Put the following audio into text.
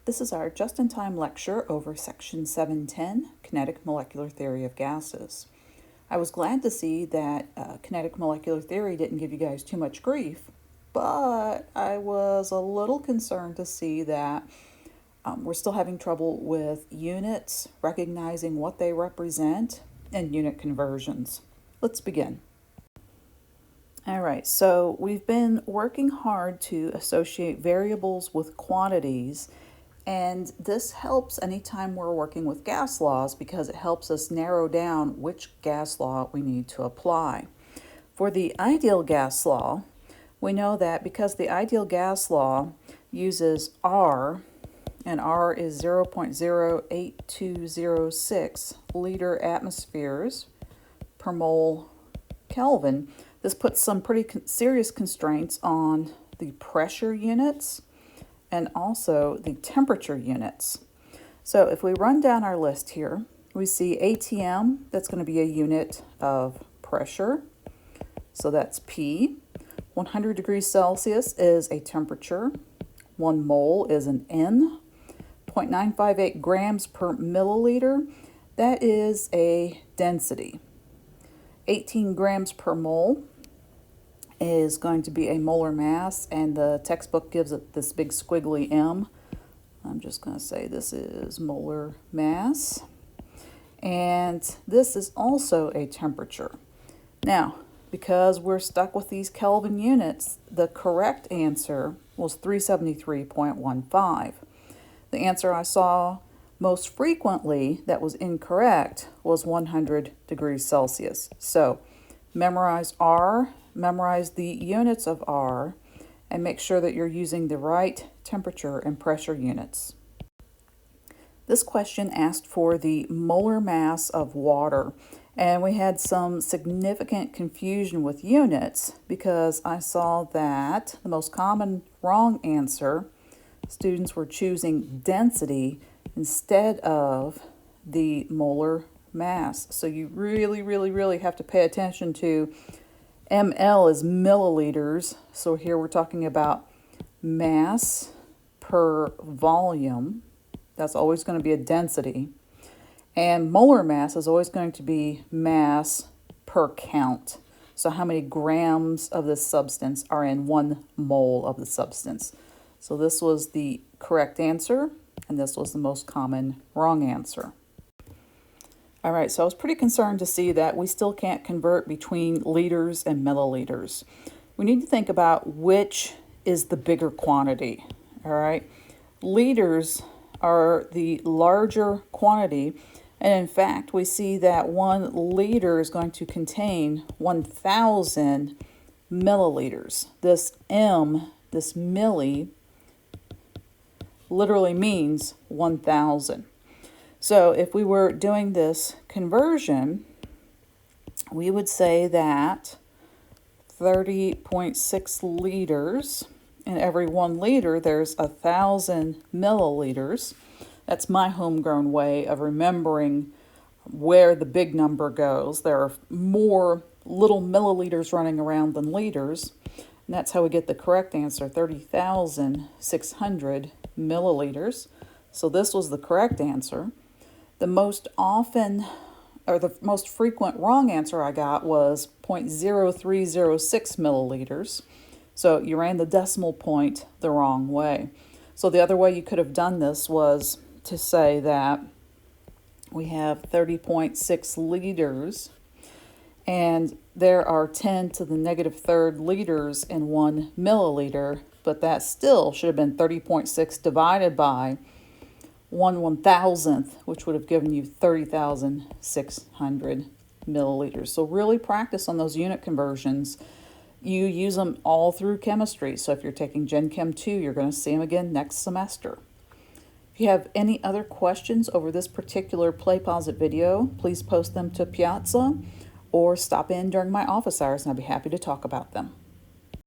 This is our just-in-time lecture over Section 710, Kinetic Molecular Theory of Gases. I was glad to see that kinetic molecular theory didn't give you guys too much grief, but I was a little concerned to see that we're still having trouble with units, recognizing what they represent, and unit conversions. Let's begin. All right, so we've been working hard to associate variables with quantities, and this helps anytime we're working with gas laws because it helps us narrow down which gas law we need to apply. For the ideal gas law, we know that because the ideal gas law uses R, and R is 0.08206 liter atmospheres per mole Kelvin, this puts some pretty serious constraints on the pressure units and also the temperature units. So if we run down our list here, we see ATM, that's going to be a unit of pressure. So that's P. 100 degrees Celsius is a temperature. 1 mole is an N. 0.958 grams per milliliter, that is a density. 18 grams per mole is going to be a molar mass, and the textbook gives it this big squiggly M. I'm just going to say this is molar mass. And this is also a temperature. Now, because we're stuck with these Kelvin units, the correct answer was 373.15. The answer I saw most frequently that was incorrect was 100 degrees Celsius. So memorize R, memorize the units of R, and make sure that you're using the right temperature and pressure units. This question asked for the molar mass of water, and we had some significant confusion with units because I saw that the most common wrong answer, students were choosing density instead of the molar mass. So you really have to pay attention to ml is milliliters. So here we're talking about mass per volume. That's always going to be a density. And molar mass is always going to be mass per count. So how many grams of this substance are in 1 mole of the substance? So this was the correct answer, and this was the most common wrong answer. All right, so I was pretty concerned to see that we still can't convert between liters and milliliters. We need to think about which is the bigger quantity, all right? Liters are the larger quantity, and in fact, we see that 1 liter is going to contain 1,000 milliliters. This M, this milli, literally means 1,000. So if we were doing this conversion, we would say that 30.6 liters, in every 1 liter there's 1,000 milliliters. That's my homegrown way of remembering where the big number goes. There are more little milliliters running around than liters, and that's how we get the correct answer, 30,600 milliliters. So this was the correct answer. The most often, or the most frequent wrong answer I got was 0.0306 milliliters. So you ran the decimal point the wrong way. So the other way you could have done this was to say that we have 30.6 liters, and there are 10 to the negative third liters in 1 milliliter, but that still should have been 30.6 divided by 1/1000th, which would have given you 30,600 milliliters. So really practice on those unit conversions. You use them all through chemistry. So if you're taking Gen Chem 2, you're going to see them again next semester. If you have any other questions over this particular Play Pause It video, please post them to Piazza or stop in during my office hours and I'd be happy to talk about them.